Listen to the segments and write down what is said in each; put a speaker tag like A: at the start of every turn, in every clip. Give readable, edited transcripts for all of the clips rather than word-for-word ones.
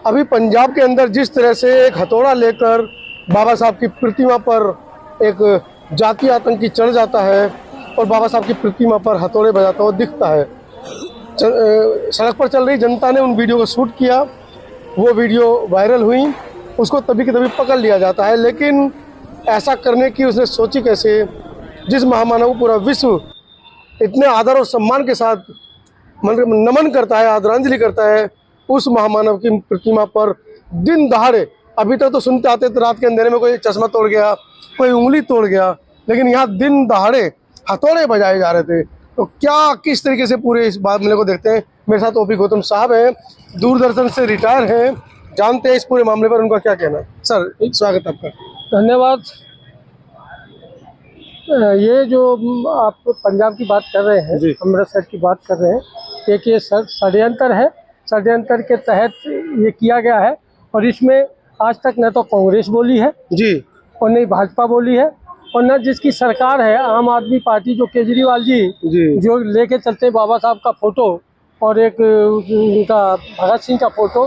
A: अभी पंजाब के अंदर जिस तरह से एक हथौड़ा लेकर बाबा साहब की प्रतिमा पर एक जातीय आतंकी चढ़ जाता है और बाबा साहब की प्रतिमा पर हथौड़े बजाता हुआ दिखता है। सड़क पर चल रही जनता ने उन वीडियो को शूट किया, वो वीडियो वायरल हुई, उसको तभी के तभी पकड़ लिया जाता है। लेकिन ऐसा करने की उसने सोची कैसे, जिस महामानव को पूरा विश्व इतने आदर और सम्मान के साथ नमन करता है, आदरांजलि करता है, उस महामानव की प्रतिमा पर दिन दहाड़े, अभी तक तो सुनते आते थे रात के अंधेरे में कोई चश्मा तोड़ गया, कोई उंगली तोड़ गया, लेकिन यहाँ दिन दहाड़े हथौड़े बजाए जा रहे थे। तो क्या किस तरीके से पूरे इस मामले को देखते हैं? मेरे साथ ओपी गौतम साहब हैं, दूरदर्शन से रिटायर हैं, जानते हैं इस पूरे मामले पर उनका क्या कहना है। सर, स्वागत आपका।
B: धन्यवाद। ये जो आप पंजाब की बात कर रहे हैं, अमृतसर की बात कर रहे हैं, एक ये षड्यंत्र है। षड्यंत्र के तहत ये किया गया है और इसमें आज तक न तो कांग्रेस बोली है
A: जी
B: और न भाजपा बोली है और न जिसकी सरकार है आम आदमी पार्टी, जो केजरीवाल जी जो लेके चलते हैं बाबा साहब का फोटो और एक उनका भगत सिंह का फोटो,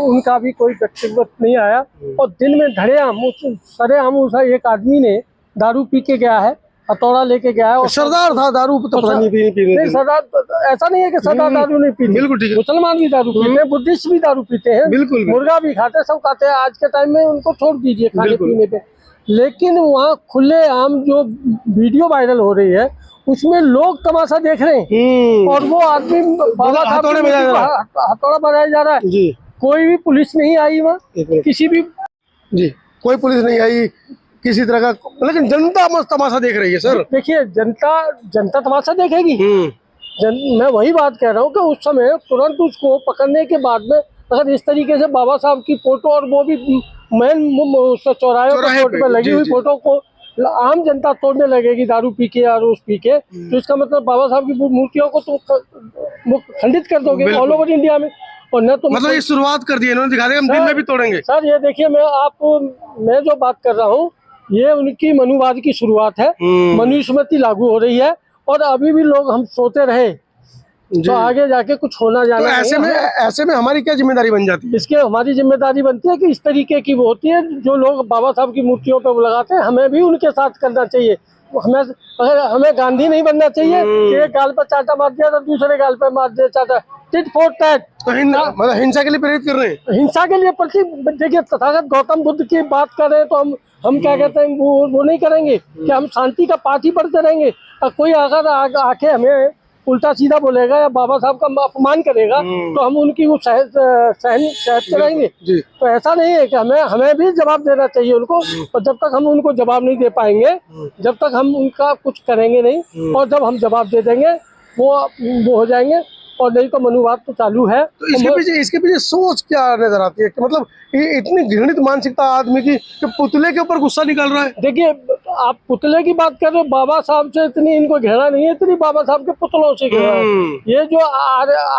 B: उनका भी कोई व्यक्तिगत नहीं आया। और दिन में सरेआम उस एक आदमी ने दारू पी के गया है, हथौड़ा लेके गया है। और
A: सरदार था, दारू तो पता नहीं
B: सरदार, ऐसा नहीं है कि सरदार दारू नहीं पीते,
A: बिल्कुल ठीक है।
B: मुसलमान भी दारू पीते हैं, बुद्धिस्ट भी दारू पीते हैं,
A: बिल्कुल
B: मुर्गा भी खाते हैं, सब खाते हैं। आज के टाइम में उनको छोड़ दीजिए खाने पीने पे, लेकिन वहाँ खुले आम जो वीडियो वायरल हो रही है उसमें लोग तमाशा देख रहे हैं और वो आदमी बाबा साहब हथौड़ा बजाया जा रहा है। कोई भी पुलिस नहीं आई वहाँ, किसी भी
A: कोई पुलिस नहीं आई किसी तरह का, लेकिन जनता मस्त तमाशा देख रही है। सर
B: देखिए, जनता तमाशा देखेगी। मैं वही बात कह रहा हूँ कि उस समय तुरंत उसको पकड़ने के बाद में अगर इस तरीके से बाबा साहब की फोटो, और वो भी मेन चौराहे पे लगी हुई फोटो को आम जनता तोड़ने लगेगी दारू पी के या रोज पी के, तो इसका मतलब बाबा साहब की मूर्तियों को तो खंडित कर दोगे ऑल ओवर इंडिया में। और न तो
A: मतलब ये शुरुआत कर दी इन्होंने, दिखा दे हम दिन में भी तोड़ेंगे।
B: सर ये देखिए, मैं जो बात कर रहा हूँ ये उनकी मनुवाद की शुरुआत है। मनुस्मृति लागू हो रही है और अभी भी लोग हम सोते रहे तो आगे जाके कुछ होना जाना।
A: तो ऐसे में हमारी क्या जिम्मेदारी बन जाती है?
B: इसके हमारी जिम्मेदारी बनती है कि इस तरीके की वो होती है जो लोग बाबा साहब की मूर्तियों पे वो लगाते हैं, हमें भी उनके साथ करना चाहिए। हमें गांधी नहीं बनना चाहिए कि एक गाल पर चाटा मार दिया तो दूसरे गाल पर मार दिया चाटा, टिट फॉर टैट।
A: तो मतलब हिंसा के लिए प्रेरित कर रहे हैं,
B: हिंसा के लिए प्रति। देखिए, तथागत गौतम बुद्ध की बात कर रहे हैं तो हम क्या कहते हैं, वो नहीं करेंगे कि हम शांति का पाठ ही पढ़ते रहेंगे। और कोई अगर आके हमें उल्टा सीधा बोलेगा या बाबा साहब का अपमान करेगा तो हम उनकी वो सहते रहेंगे। तो ऐसा नहीं है कि हमें भी जवाब देना चाहिए उनको, और जब तक हम उनको जवाब नहीं दे पाएंगे, जब तक हम उनका कुछ करेंगे नहीं, और जब हम जवाब दे देंगे वो हो जाएंगे, और नहीं तो मनुवाद तो चालू है।
A: तो इसके पीछे सोच क्या नजर आती है कि मतलब ये इतनी घृणित मानसिकता आदमी की कि पुतले के ऊपर गुस्सा निकल रहा है?
B: देखिए, आप पुतले की बात कर रहे हो, बाबा साहब से इतनी इनको घेरा नहीं है, इतनी बाबा साहब के पुतलों से घेरा है। ये जो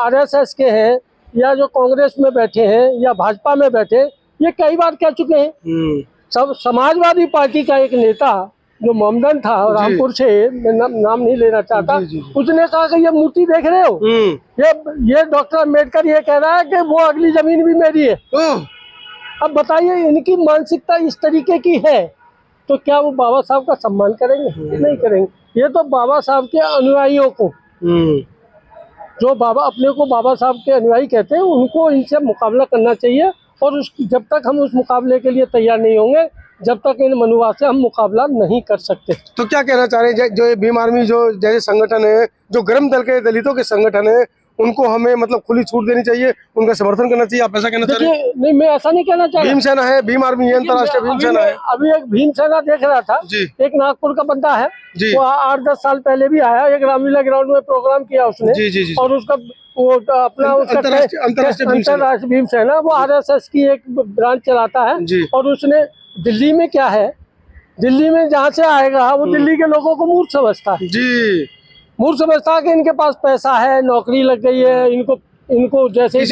B: RSS के हैं या जो कांग्रेस में बैठे हैं या भाजपा में बैठे, ये कई बार कह चुके हैं। सब समाजवादी पार्टी का एक नेता जो मोमडन था रामपुर से, मैं नाम नहीं लेना चाहता, उसने कहा कि ये मूर्ति देख रहे हो, ये डॉक्टर अम्बेडकर ये कह रहा है कि वो अगली जमीन भी मेरी है। अब बताइए, इनकी मानसिकता इस तरीके की है तो क्या वो बाबा साहब का सम्मान करेंगे? नहीं करेंगे। ये तो बाबा साहब के अनुयायियों को, जो अपने को बाबा साहब के अनुयायी कहते हैं, उनको इनसे मुकाबला करना चाहिए। और जब तक हम उस मुकाबले के लिए तैयार नहीं होंगे, जब तक इन मनुवाद से हम मुकाबला नहीं कर सकते।
A: तो क्या कहना चाह रहे हैं, जो ये भीम आर्मी जो जैसे संगठन है, जो गर्म दल के दलितों के संगठन है, उनको हमें मतलब खुली छूट देनी चाहिए, उनका समर्थन करना चाहिए, आप ऐसा कहना चाह रहे हैं?
B: नहीं, मैं ऐसा नहीं कहना चाह रहा।
A: भीम सेना है, भीम आर्मी है, अंतर्राष्ट्रीय भीम सेना है।
B: अभी एक भीम सेना देख रहा था, एक नागपुर का बंदा है, वो 8-10 साल पहले भी आया, एक रामलीला ग्राउंड में प्रोग्राम किया उसने, और उसका वो अपना अंतर्राष्ट्रीय भीम सेना, वो RSS की एक ब्रांच चलाता है। और उसने दिल्ली में क्या है, दिल्ली में जहाँ से आएगा वो दिल्ली के लोगों को मूर्ख समझता है। मूर्ख समझता है कि इनके पास पैसा है, नौकरी लग गई है, इनको जैसे ही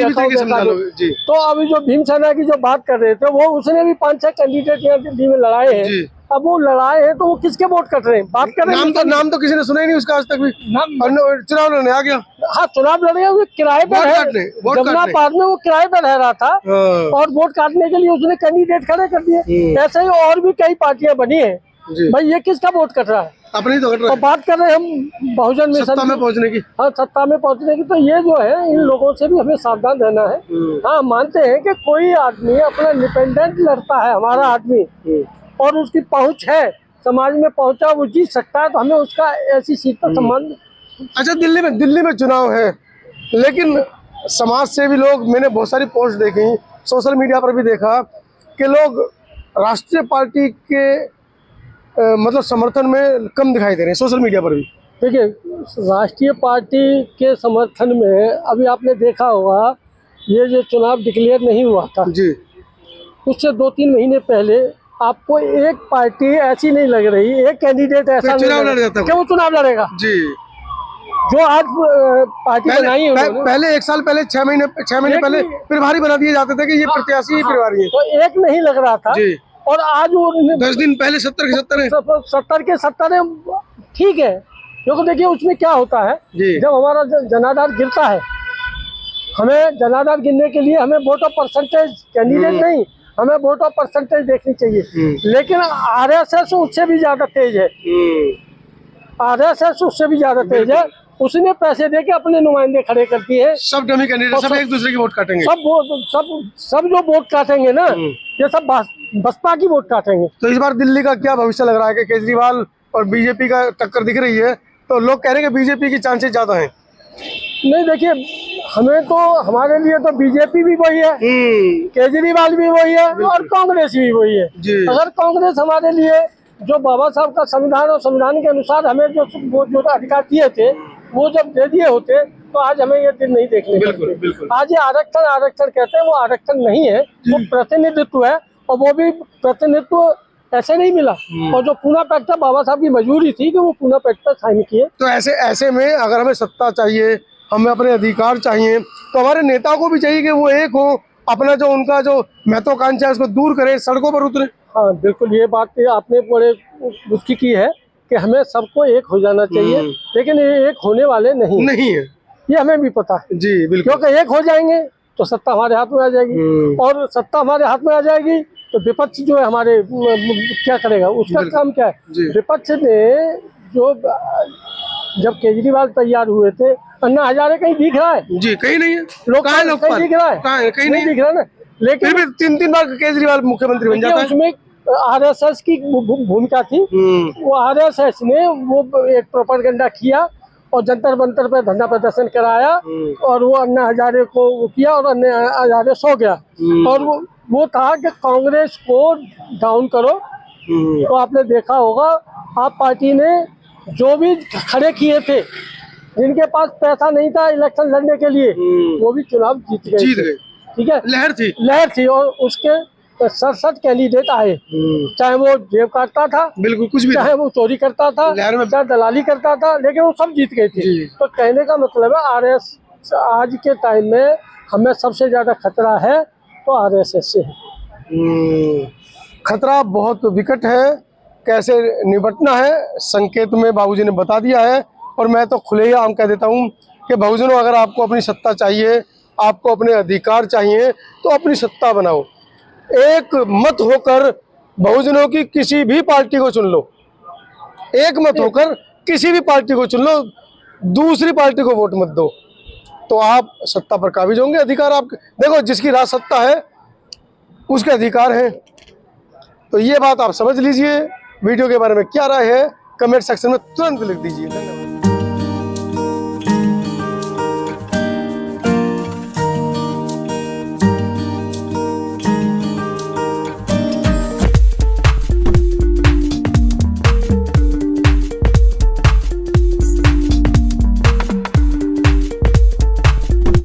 B: तो अभी जो भीम सेना की जो बात कर रहे थे, वो उसने भी 5-6 कैंडिडेट यहाँ दिल्ली में लड़ाए हैं। अब वो लड़ाए हैं तो वो किसके वोट कट रहे हैं? बात कर रहे हैं,
A: नाम तो किसी ने सुना ही नहीं उसका आज तक भी, चुनाव लड़ने आ गया।
B: हाँ चुनाव लड़ेगा, वो किराए पे
A: वोट
B: रह,
A: काटने, वोट
B: जमुना
A: काटने।
B: पार्क में वो किराए पे रह रहा था
A: हाँ,
B: और वोट काटने के लिए उसने कैंडिडेट खड़े कर दिए। ऐसे ही और भी कई पार्टियां बनी है
A: जी।
B: भाई, ये किसका वोट कट रहा है?
A: अपनी तो घट रहा
B: और बात कर रहे हैं हम बहुजन
A: है
B: मिशन
A: सत्ता में
B: की,
A: पहुंचने की।
B: हाँ सत्ता में पहुंचने की, तो ये जो है इन लोगों से भी हमें सावधान रहना है। हाँ मानते हैं कि कोई आदमी अपना इंडिपेंडेंट लड़ता है, हमारा आदमी, और उसकी पहुंच है, समाज में पहुंचा, वो जीत सकता है, तो हमें उसका ऐसी सीट पर सम्मान।
A: अच्छा, दिल्ली में चुनाव है, लेकिन समाज से भी लोग, मैंने बहुत सारी पोस्ट देखी, सोशल मीडिया पर भी देखा कि लोग राष्ट्रीय पार्टी के मतलब समर्थन में कम दिखाई दे रहे हैं, सोशल मीडिया पर भी।
B: देखिए, राष्ट्रीय पार्टी के समर्थन में अभी आपने देखा होगा, ये जो चुनाव डिक्लेयर नहीं हुआ था
A: जी,
B: उससे 2-3 महीने पहले आपको एक पार्टी ऐसी नहीं लग रही, एक कैंडिडेट ऐसा नहीं
A: चुनाव
B: लग
A: लड़
B: रहा
A: जाता
B: कि वो चुनाव लड़ेगा।
A: जी।
B: जो आज पार्टी बनाई है उन्होंने,
A: पहले 1 साल पहले, 6 महीने पहले प्रभारी बना दिए जाते थे कि ये प्रत्याशी ही प्रभारी है।
B: तो एक नहीं लग रहा था
A: जी।
B: और आज वो
A: 10 दिन पहले 70 के 70 है।
B: 70 के 70 है, ठीक है। क्योंकि देखिए उसमें क्या होता है,
A: जी।
B: जब हमारा जनाधार गिरता है, हमें जनाधार गिरने के लिए हमें वोट ऑफ परसेंटेज, कैंडिडेट नहीं, हमें वोट ऑफ परसेंटेज देखनी चाहिए। लेकिन आरएसएस उससे भी ज्यादा तेज है, आरएसएस उससे भी ज्यादा तेज है। उसने पैसे दे के अपने नुमाइंदे खड़े कर दिए हैं।
A: सब डमी कैंडिडेट, सब एक दूसरे की वोट काटेंगे।
B: सब जो वोट काटेंगे ना, ये सब बसपा की वोट काटेंगे।
A: तो इस बार दिल्ली का क्या भविष्य लग रहा है कि केजरीवाल और बीजेपी का टक्कर दिख रही है, तो लोग कह रहे हैं कि बीजेपी की चांसेस ज्यादा हैं।
B: नहीं देखिए, हमें तो, हमारे लिए तो बीजेपी भी वही है, केजरीवाल भी वही है और कांग्रेस भी वही है।
A: जी।
B: अगर कांग्रेस हमारे लिए जो बाबा साहब का संविधान और संविधान के अनुसार हमें जो अधिकार दिए थे वो जब दे दिए होते, तो आज हमें ये दिन नहीं देखने
A: बिल्कुल,
B: को
A: बिल्कुल।
B: आज ये आरक्षण कहते हैं, वो आरक्षण नहीं है, वो प्रतिनिधित्व है। और वो भी प्रतिनिधित्व ऐसे नहीं मिला। और जो पूना पैक्ट था, बाबा साहब की मजबूरी थी कि वो पूना पैक्ट पर साइन किए।
A: तो ऐसे में अगर हमें सत्ता चाहिए, हमें अपने अधिकार चाहिए, तो हमारे नेताओं को भी चाहिए कि वो एक हो, अपना जो उनका जो महत्वाकांक्षा है उसको दूर करें, सड़कों पर उतरे।
B: हाँ बिल्कुल, ये बात आपने बड़े उसकी की है कि हमें सबको एक हो जाना चाहिए, लेकिन ये एक होने वाले नहीं
A: है,
B: ये हमें भी पता है।
A: जी बिल्कुल।
B: क्योंकि एक हो जाएंगे तो सत्ता हमारे हाथ में आ जाएगी, और सत्ता हमारे हाथ में आ जाएगी तो विपक्ष जो है हमारे क्या करेगा, उसका काम क्या है। विपक्ष ने जो, जब केजरीवाल तैयार हुए थे, अन्ना हजारे कहीं दिख रहा है?
A: जी कहीं नहीं है।
B: लोकपाल कहीं दिख रहा है?
A: कहीं नहीं
B: दिख रहा ना। लेकिन
A: फिर भी 3 बार केजरीवाल मुख्यमंत्री बन जाता है।
B: उसमें आरएसएस की भूमिका थी। वो आरएसएस ने वो एक प्रोपेगेंडा किया और जंतर मंतर पे धरना प्रदर्शन कराया, और वो अन्ना हजारे को वो किया और अन्ना हजारे सो गया। और वो था कि कांग्रेस को डाउन करो। तो आपने देखा होगा, आप पार्टी ने जो भी खड़े किए थे, जिनके पास पैसा नहीं था इलेक्शन लड़ने के लिए, वो भी चुनाव जीत गए। ठीक है, लहर थी और उसके 67 कैंडिडेट आए, चाहे वो जेब काटता था, बिल्कुल कुछ भी, चाहे वो चोरी करता था, चाहे दलाली करता था, लेकिन वो सब जीत गए थे। तो कहने का मतलब है, आरएसएस आज के टाइम में हमें सबसे ज्यादा खतरा है तो आरएसएस से है।
A: खतरा बहुत विकट है, कैसे निपटना है संकेत में बाबूजी ने बता दिया है। और मैं तो खुले ही आम कह देता हूँ कि बहुजनों, अगर आपको अपनी सत्ता चाहिए, आपको अपने अधिकार चाहिए, तो अपनी सत्ता बनाओ। एक मत होकर बहुजनों की किसी भी पार्टी को चुन लो, एक मत होकर किसी भी पार्टी को चुन लो, दूसरी पार्टी को वोट मत दो, तो आप सत्ता पर काबिज होंगे। अधिकार आप देखो, जिसकी राज सत्ता है उसके अधिकार हैं। तो ये बात आप समझ लीजिए। वीडियो के बारे में क्या राय है कमेंट सेक्शन में तुरंत लिख दीजिए। धन्यवाद।